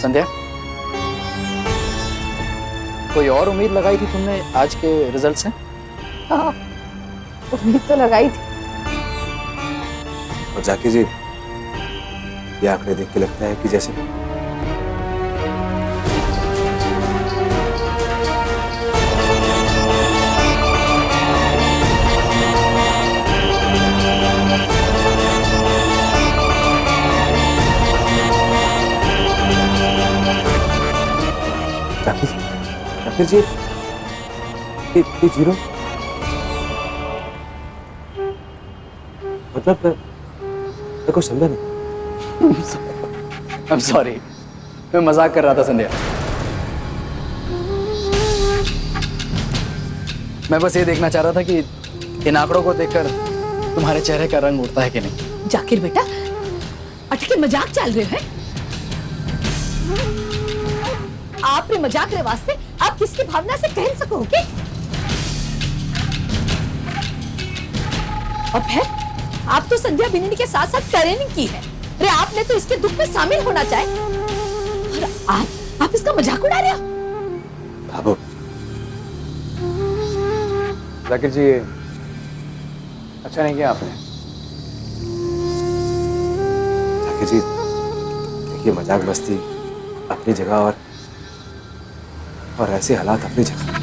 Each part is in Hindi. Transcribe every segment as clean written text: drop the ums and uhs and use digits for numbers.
संध्या, कोई और उम्मीद लगाई थी तुमने आज के रिजल्ट से? हाँ, उम्मीद तो लगाई थी। और जाकिर जी, ये आंकड़े देख के लगता है कि जैसे जाकिर जी, ये जीरो मतलब मैं कुछ समझा नहीं। I'm sorry, मैं मजाक कर रहा था संध्या। मैं बस ये देखना चाह रहा था कि इन आंकड़ों को देखकर तुम्हारे चेहरे का रंग उड़ता है कि नहीं। जाकिर बेटा, अटके मजाक चल रहे हैं? आपने मजाक रे वास्ते आप किसकी भावना से कह सकोगे? और फिर आप तो संध्या बिन्नी के साथ साथ ट्रेनिंग की है। अरे आपने तो इसके दुख में शामिल होना चाहिए और आप इसका मजाक उड़ा रहे हो। बाबू, जाकिर जी, अच्छा नहीं किया आपने। जाकिर जी, देखिए मजाक मस्ती अपनी जगह और ऐसे हालात अपनी जगह।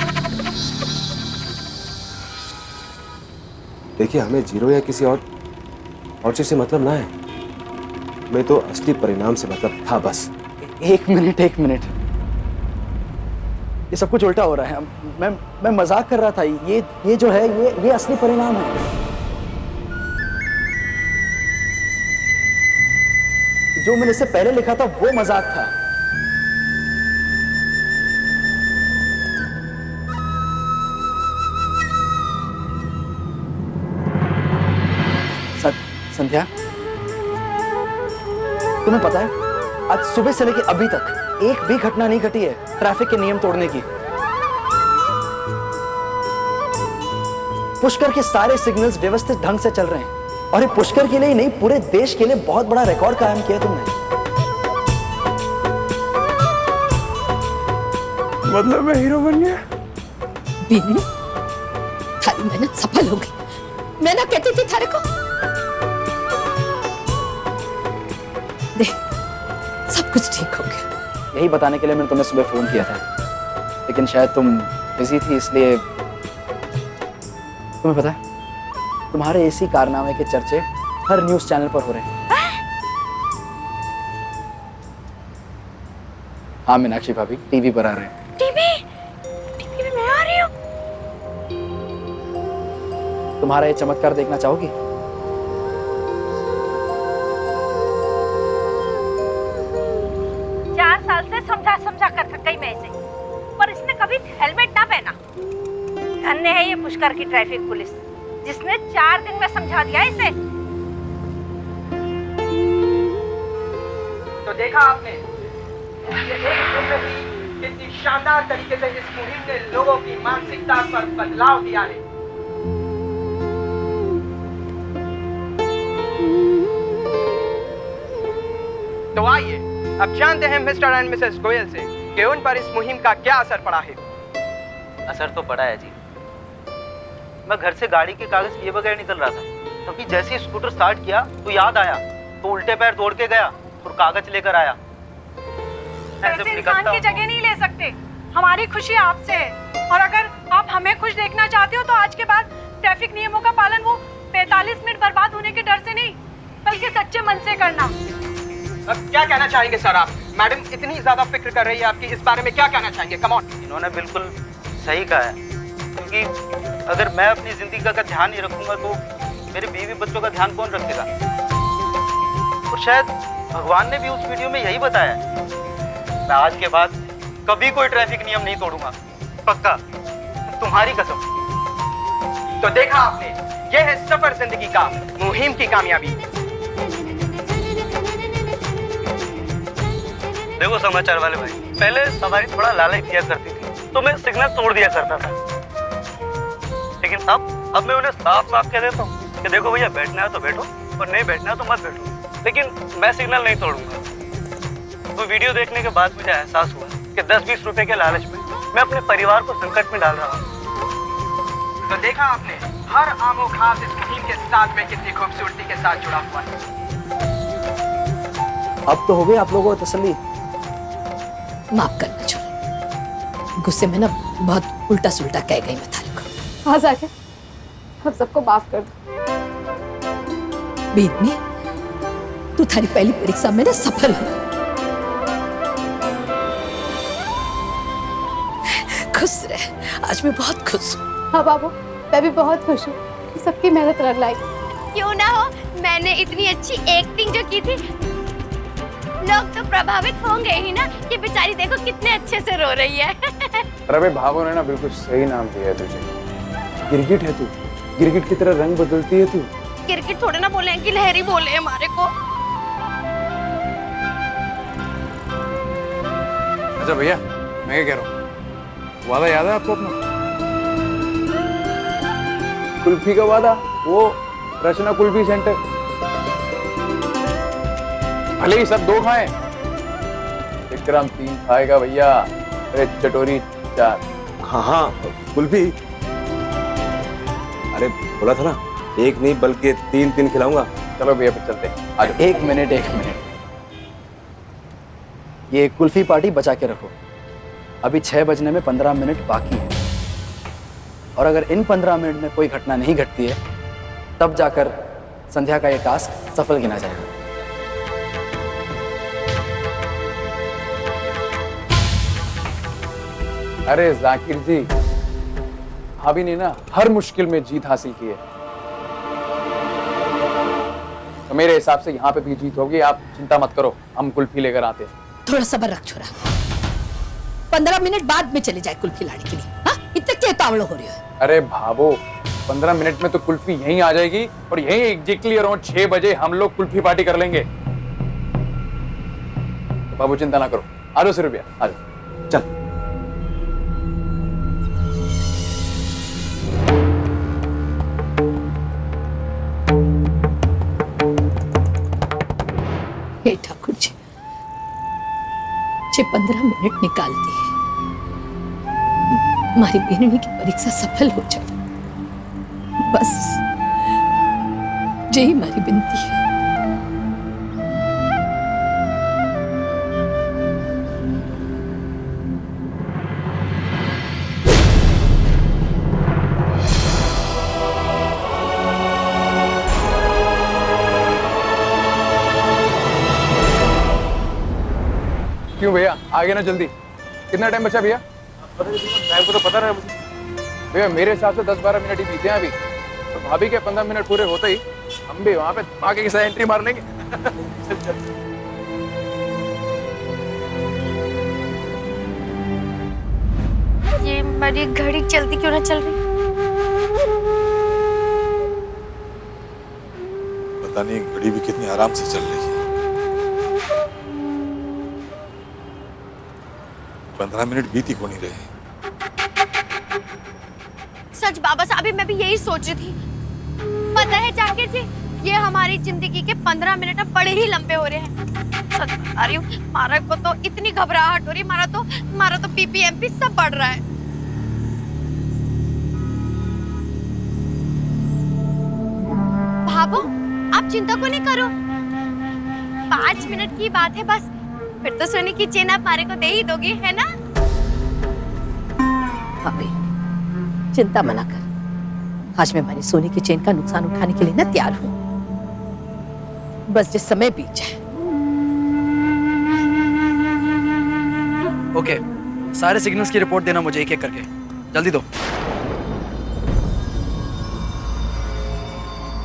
देखिए, हमें जीरो या किसी और चीज से मतलब ना है, मैं तो असली परिणाम से मतलब था बस। एक मिनट, ये सब कुछ उल्टा हो रहा है। मैं मजाक कर रहा था। ये जो है ये असली परिणाम है। जो मैंने इससे पहले लिखा था वो मजाक था। संध्या, तुम्हें पता है आज सुबह से लेकर अभी तक एक भी घटना नहीं घटी है ट्रैफिक के नियम तोड़ने की। पुष्कर के सारे सिग्नल्स व्यवस्थित ढंग से चल रहे हैं और ये पुष्कर के लिए ही नहीं, पूरे देश के लिए बहुत बड़ा रिकॉर्ड कायम किया तुमने। मतलब मैं हीरो बन गया? बिन्नी, थारी मेहनत सफल हो गई। मैं ना कहती थी थारे को, देख सब कुछ ठीक हो गया। यही बताने के लिए मैंने तुम्हें सुबह फोन किया था, लेकिन शायद तुम बिजी थी, इसलिए। तुम्हें पता है तुम्हारे इसी कारनामे के चर्चे हर न्यूज चैनल पर हो रहे हैं। हाँ मीनाक्षी भाभी, टीवी पर आ रहे हैं। टीवी में मैं आ रही हूँ। तुम्हारा ये चमत्कार देखना चाहोगी? समझा कर थक गई मैं इसे, पर इसने कभी हेलमेट ना पहना। धन्य है ये पुष्कर की ट्रैफिक पुलिस, जिसने 4 दिन में समझा दिया इसे। तो देखा आपने, ये एक दिन में ही कितनी शानदार तरीके से इस मुहिम ने लोगों की मानसिकता पर बदलाव दिया है। तो आइए अब जानते हैं मिस्टर एंड मिसेस गोयल से कि उन पर इस मुहिम का क्या असर पड़ा है। असर तो पड़ा है जी। मैं घर से गाड़ी के कागज किए बगैर निकल रहा था, क्योंकि जैसे ही स्कूटर स्टार्ट किया तो याद आया, तो उल्टे पैर दौड़ के गया और कागज लेकर आया। ऐसे इंसान की जगह नहीं ले सकते। हमारी खुशी आपसे है, और अगर आप हमें खुश देखना चाहते हो तो आज के बाद ट्रैफिक नियमों का पालन वो 45 मिनट बर्बाद होने के डर से नहीं, बल्कि सच्चे मन से करना। अब क्या कहना चाहेंगे सर आप? मैडम इतनी ज्यादा फिक्र कर रही है आपकी, इस बारे में क्या कहना चाहेंगे? Come on. इन्होंने बिल्कुल सही कहा है, क्योंकि अगर मैं अपनी जिंदगी का ध्यान नहीं रखूंगा तो मेरे बीवी बच्चों का ध्यान कौन रखेगा? और शायद भगवान ने भी उस वीडियो में यही बताया है। मैं आज के बाद कभी कोई ट्रैफिक नियम नहीं तोड़ूंगा, पक्का, तुम्हारी कसम। तो देखा आपने, ये है सफर जिंदगी का, मुहिम की कामयाबी। देखो समाचार वाले भाई, पहले सवारी थोड़ा लालच दिया करती थी तो मैं सिग्नल तोड़ दिया करता था, लेकिन अब मैं उन्हें साफ साफ कह देता हूँ कि देखो भैया, बैठना है तो बैठो और नहीं बैठना है तो मत बैठो, लेकिन मैं सिग्नल नहीं तोड़ूंगा। वो वीडियो देखने के बाद मुझे एहसास हुआ कि 10-20 रुपए के लालच में मैं अपने परिवार को संकट में डाल रहा हूँ। तो देखा आपने, हर आमो खास इस मुहिम के साथ में कितनी खूबसूरती के साथ जुड़ा हुआ है। अब तो हो गई आप लोगों को तसल्ली। माफ करना छोड़, गुस्से में ना बहुत उल्टा सुल्टा कह गई मैं थारी को। हाँ जाके हम सबको माफ कर दो। बेदनी, तू थारी पहली परीक्षा में ना सफल हो। खुश रह, आज मैं बहुत खुश हूँ। हाँ बाबू, मैं भी बहुत खुश हूँ, सबकी मेहनत रंग लाई। क्यों ना हो, मैंने इतनी अच्छी एक्टिंग जो की थी, लोग तो प्रभावित होंगे ही ना कि बेचारी देखो कितने अच्छे से रो रही है। अरे भावों ने ना बिल्कुल सही नाम दिया है तुझे। गिरगिट है तू, गिरगिट की तरह रंग बदलती है तू। क्रिकेट थोड़े ना बोले हैं कि लहरी बोले हैं हमारे को। अच्छा भैया, मैं क्या कह रहा हूँ, वादा याद है आपको अपना? कुल्फी का वादा, वो रचना कुल्फी सेंटर। भले ही सब 2 खाएं, विक्रम 3 खाएगा भैया, अरे चटोरी 4। हाँ कुल्फी। अरे बोला था ना, 1 नहीं बल्कि 3 खिलाऊंगा। चलो भैया फिर चलते हैं। आज 1 मिनट। ये कुल्फी पार्टी बचा के रखो, अभी 6 बजने में 15 मिनट बाकी है, और अगर इन 15 मिनट में कोई घटना नहीं घटती है तब जाकर संध्या का ये टास्क सफल गिना जाएगा। अरे जाकिर जी, भाभी ने ना हर मुश्किल में जीत हासिल की है, तो मेरे हिसाब से यहाँ पे भी जीत होगी। आप चिंता मत करो, हम कुल्फी लेकर आते हैं। थोड़ा सब्र रख छोरा, 15 मिनट बाद में चले जाए कुल्फी लाने के लिए। हाँ, इतने क्या तावड़ो हो रही है? अरे भाभो, 15 मिनट में तो कुल्फी यहीं आ जाएगी, और यहीं एग्जैक्टली अराउंड 6 बजे हम लोग कुल्फी पार्टी कर लेंगे। तो बाबू चिंता ना करो, आ जाओ सिर्फ भैया, आ जाओ। चल। हे ठाकुर जी, 15 मिनट निकाल दिए, हमारी बेननी की परीक्षा सफल हो जाए, बस यही हमारी विनती है। क्यों भैया, आगे ना जल्दी। कितना टाइम बचा भैया? टाइम को तो पता नहीं मुझे। भैया मेरे हिसाब से 10-12 मिनट ही बीते हैं अभी, तो भाभी के 15 मिनट पूरे होते ही हम भी वहां पे आगे की साइड एंट्री मार लेंगे। ये मेरी घड़ी जल्दी क्यों ना चल रही? पता नहीं घड़ी भी कितनी आराम से चल रही है। 15 मिनट बीत ही को नहीं रहे। सच बाबा साहब, मैं भी यही सोच रही थी। पता है जाकिर जी, ये हमारी जिंदगी के 15 मिनट अब बड़े ही लंबे हो रहे हैं। सच बता रही हूँ, हमारा को तो इतनी घबराहट हो रही, हमारा तो बीपी सब बढ़ रहा है। भाभो, आप चिंता को नहीं करो, 5 मिनट की बात है बस, फिर तो सोने की चेन आप हमारे को दे ही दोगे, है ना? भाभी, चिंता मना कर, आज मैं हमारी सोने की चेन का नुकसान उठाने के लिए ना तैयार हूं, बस जिस समय बीत जाए। ओके, सारे सिग्नल्स की रिपोर्ट देना मुझे एक एक करके, जल्दी दो।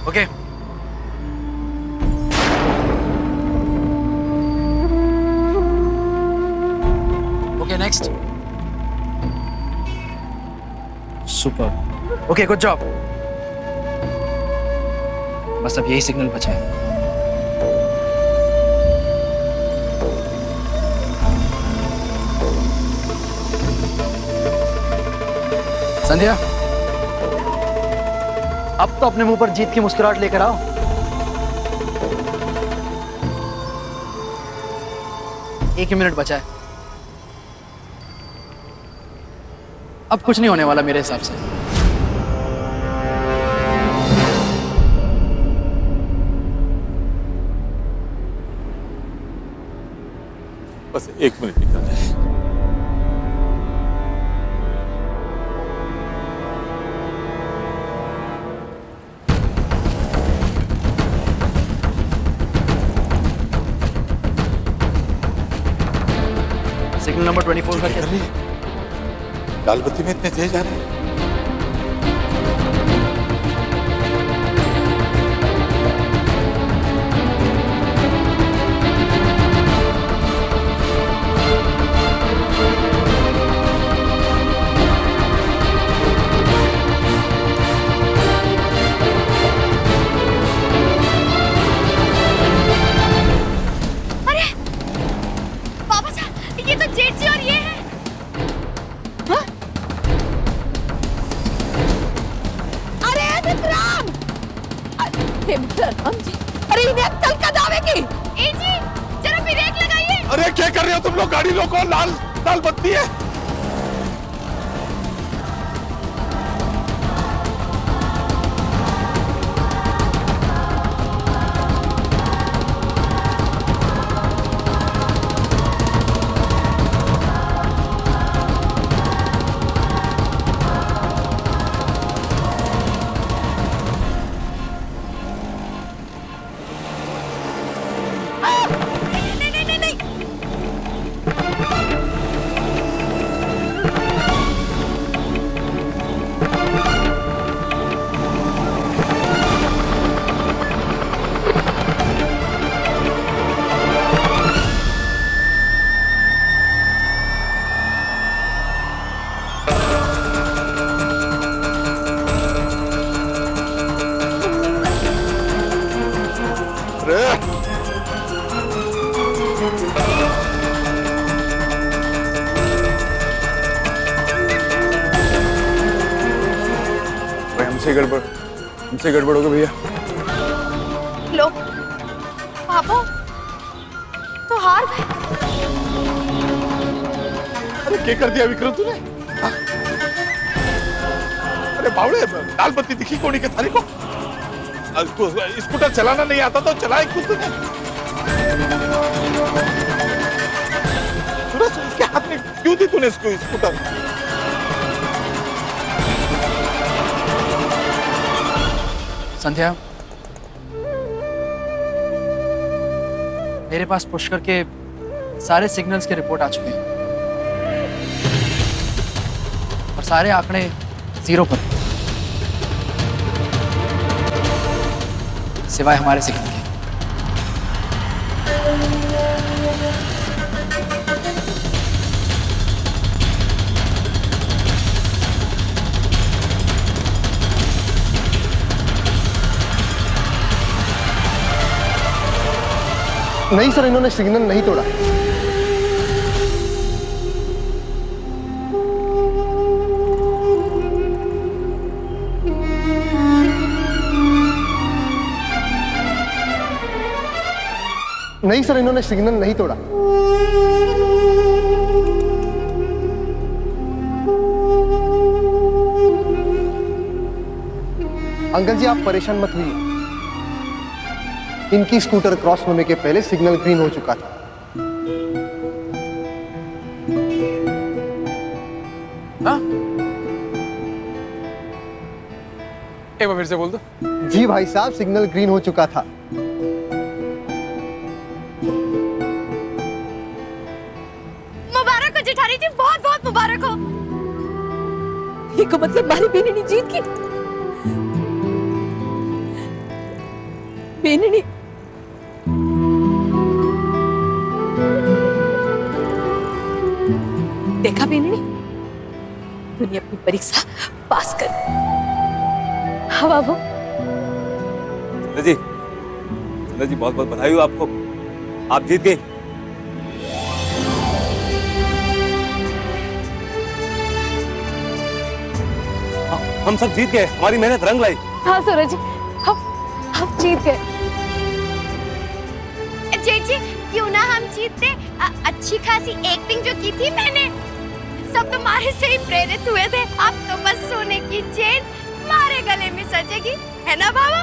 Okay. Okay, next. Super. Okay, good job. बस अब यही सिग्नल बचा है। संध्या, अब तो अपने मुंह पर जीत की मुस्कुराहट लेकर आओ। 1 ही मिनट बचा है। अब कुछ नहीं होने वाला मेरे हिसाब से। बस 1 मिनट निकल जाए। सिग्नल नंबर 24 का क्या? लाल बत्ती में इतने तेज आ रहे हैं। ये तो जेठ जी और ये है। हाँ? अरे विक्रम! अरे विक्रम जी, अरे इन्हें अक्कल का दावे की। ए जी, जरा ब्रेक लगाइए। अरे क्या कर रहे हो तुम लोग? गाड़ी रोको, लाल लाल बत्ती है। हमसे गड़बड़ हो गई भैया। लो पापा तो हार गए। अरे क्या कर दिया विक्रम तूने? अरे बावड़े, लाल बत्ती दिखी कोनी के थारी को? स्कूटर चलाना नहीं आता तो चलाए खुद तूने। उसके हाथ में क्यों दी तूने इसको स्कूटर? संध्या, मेरे पास पुष्कर के सारे सिग्नल्स के रिपोर्ट आ चुके हैं और सारे आंकड़े 0 पर, सिवाय हमारे सिग्नल के। नहीं सर, इन्होंने सिग्नल नहीं तोड़ा। नहीं सर, इन्होंने सिग्नल नहीं तोड़ा। अंकल जी, आप परेशान मत होइए। इनकी स्कूटर क्रॉस होने के पहले सिग्नल ग्रीन हो चुका था। हाँ? एक बार फिर से बोल दो। जी भाई साहब, सिग्नल ग्रीन हो चुका था। मुबारक हो जेठानी जी, बहुत बहुत मुबारक हो। ये को मतलब मारी बेननी जीत गई। बेननी देखा बेननी, तूने अपनी परीक्षा पास कर। हाँ बाबू। संध्या जी बहुत बहुत बधाई हो आपको, आप जीत गए। हम सब जीत गए, हमारी मेहनत रंग लाई। हाँ सूरज जी, हम जीत गए। जेठ जी, क्यों ना हम जीतते, अच्छी खासी एक्टिंग जो की थी मैंने, सब तुम्हारे से ही प्रेरित हुए थे। अब तो बस सोने की चेन हमारे गले में सजेगी, है ना बाबा?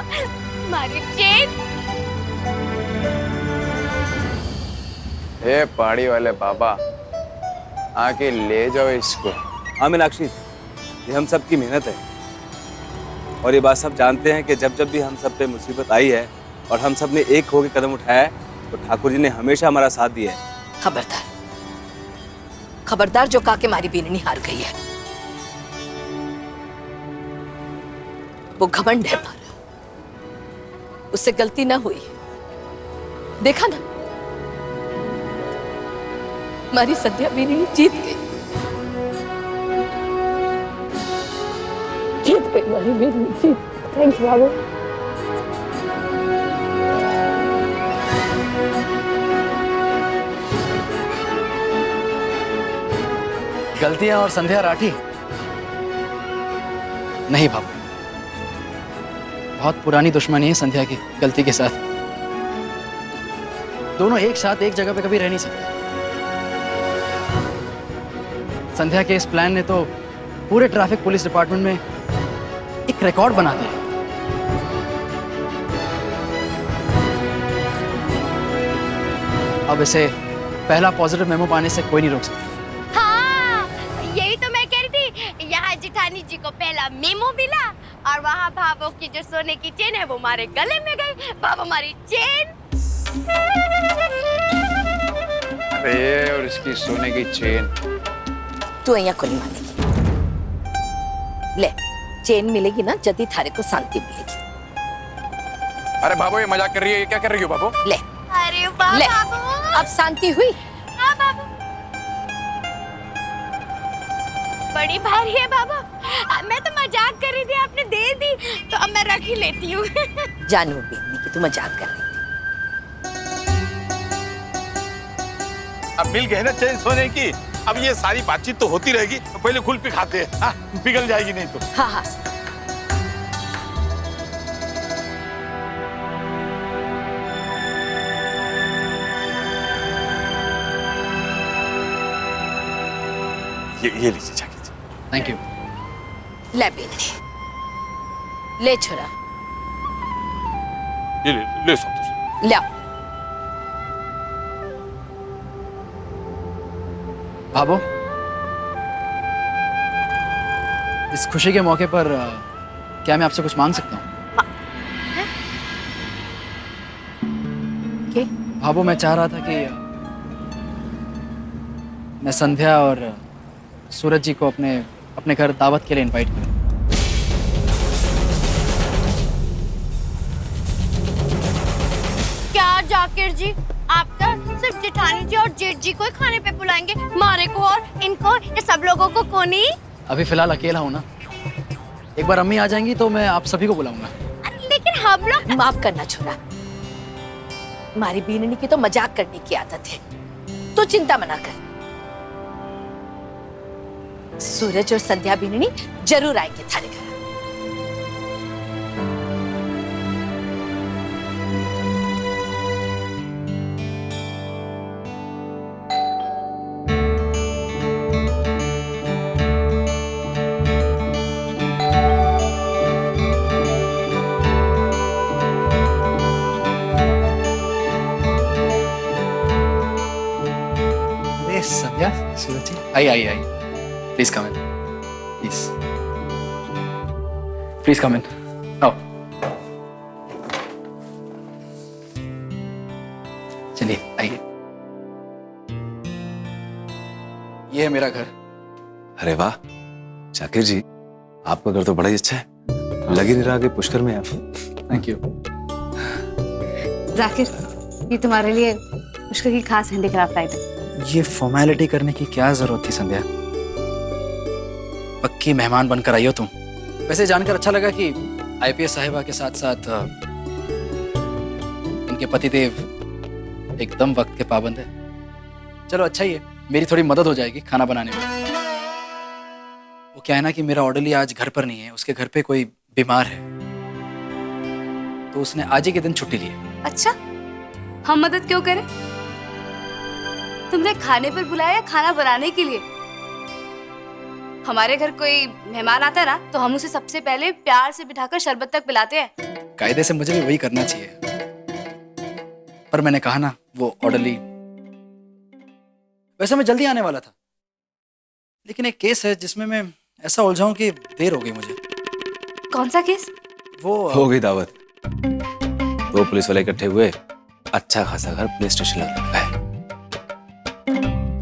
हमारी चेन। हे पहाड़ी वाले बाबा, आके ले जाओ इसको। हाँ मीनाक्षी, ये हम सब की मेहनत है और ये बात सब जानते हैं कि जब जब भी हम सब पे मुसीबत आई है और हम सब ने एक होकर कदम उठाया है तो ठाकुर जी ने हमेशा हमारा साथ दिया है। खबरदार, खबरदार, जो काके मारी बीननी हार गई है। वो घमंड है हमारा, उससे गलती ना हुई। देखा ना, हमारी संध्या बीननी जीत गई, जीत गई हमारी बीननी, जीत। थैंक्स बाबू। गलतियां और संध्या राठी? नहीं बाबू, बहुत पुरानी दुश्मनी है संध्या की गलती के साथ। दोनों एक साथ एक जगह पे कभी रह नहीं सकते। संध्या के इस प्लान ने तो पूरे ट्रैफिक पुलिस डिपार्टमेंट में एक रिकॉर्ड बना दिया। अब इसे पहला पॉजिटिव मेमो पाने से कोई नहीं रोक सकता। हाँ, यही तो मैं कह रही थी। यहाँ जिठानी जी को पहला मेमो मिला और वहाँ भाभो की जो सोने की चेन है वो हमारे गले में गई। भाभो हमारी चेन। अरे और इसकी सोने की चेन तू यहाँ को नहीं मानेगी। ले, चेन मिलेगी ना, जल्दी थारे को शांति मिलेगी। अरे बाबू, ये मजाक कर रही है, ये क्या कर रही हो बाबू? ले, अरे वाह ले, बाबू। अब शांति हुई? हाँ बाबू, बड़ी भारी है बाबू। मैं तो मजाक कर रही थी, आपने दे दी तो अब मैं रख ही लेती हूँ। जानू बेबी कि तू मजाक कर रही थी। अब मिल गए ना चेन सोने की, अब ये सारी बातचीत तो होती रहेगी। तो पहले कुल्फी खाते हैं, हाँ, पिघल जाएगी नहीं तो। हाँ हाँ, ये लीजिए जाके जी। Thank you. ले बेटी, ले छोरा, ये ले संतोष। ले आओ। भाभो, इस खुशी के मौके पर क्या मैं आपसे कुछ मांग सकता हूँ? क्या? भाभो, मैं चाह रहा था कि मैं संध्या और सूरज जी को अपने घर दावत के लिए इनवाइट करूं। क्या जाकिर जी, आप तो सिर्फ जेठानी जी और जेठ जी को ही खाने पे बुलाएंगे, मारे को और इनको, ये सब लोगों को कौन ही? अभी फिलहाल अकेला हूं ना, एक बार अम्मी आ जाएंगी तो मैं आप सभी को बुलाऊंगा। लेकिन हम लोग। माफ करना छोरा, हमारी बीननी की तो मजाक करने की आदत है, तो चिंता मना कर। सूरज और संध्या बीननी जरूर आएंगे थारे घर। संध्या, सूरज जी, आइए, please come in, please come इन, आओ। चलिए आइए, ये है मेरा घर। अरे वाह जाकिर जी, आपका घर तो बड़ा ही अच्छा है, लग ही नहीं रहा कि पुष्कर में है आप। Thank you. जाकिर, ये तुम्हारे लिए पुष्कर की खास हैंडीक्राफ्ट आइटम। ये फॉर्मेलिटी करने की क्या जरूरत थी संध्या? पक्की मेहमान बनकर आई हो तुम। वैसे जानकर अच्छा लगा कि आईपीएस साहिबा के साथ साथ इनके पतिदेव एकदम वक्त के पाबंद है। चलो अच्छा ही है, मेरी थोड़ी मदद हो जाएगी खाना बनाने में। वो क्या है ना कि मेरा ऑर्डरली आज घर पर नहीं है, उसके घर पे कोई बीमार है, तो उसने आज ही के दिन छुट्टी ली है। अच्छा, हम मदद क्यों करें? तुमने खाने पर बुलाया खाना बनाने के लिए? हमारे घर कोई मेहमान आता है ना तो हम उसे सबसे पहले प्यार से बिठाकर शरबत तक पिलाते हैं। कायदे से मुझे भी वही करना चाहिए, पर मैंने कहा ना वो ऑर्डरली। वैसे मैं जल्दी आने वाला था, लेकिन एक केस है जिसमें मैं ऐसा उलझाऊं कि देर हो गई मुझे। कौन सा केस? वो हो गई दावत। 2 पुलिस वाले इकट्ठे हुए, अच्छा खासा घर पुलिस स्टेशन लग रखा है।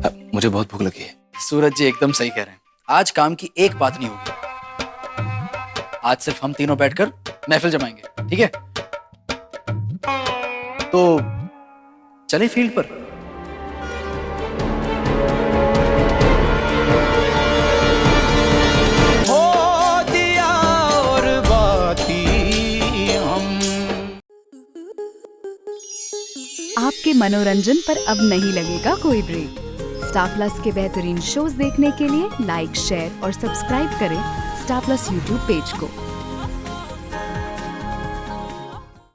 अब मुझे बहुत भूख लगी है। सूरज जी एकदम सही कह रहे हैं। आज काम की एक बात नहीं होगी। आज सिर्फ हम तीनों बैठकर महफिल जमाएंगे, ठीक है? तो चलें फील्ड पर। आपके मनोरंजन पर अब नहीं लगेगा कोई ब्रेक। स्टार प्लस के बेहतरीन शोज देखने के लिए लाइक, शेयर और सब्सक्राइब करें स्टार प्लस यूट्यूब पेज को।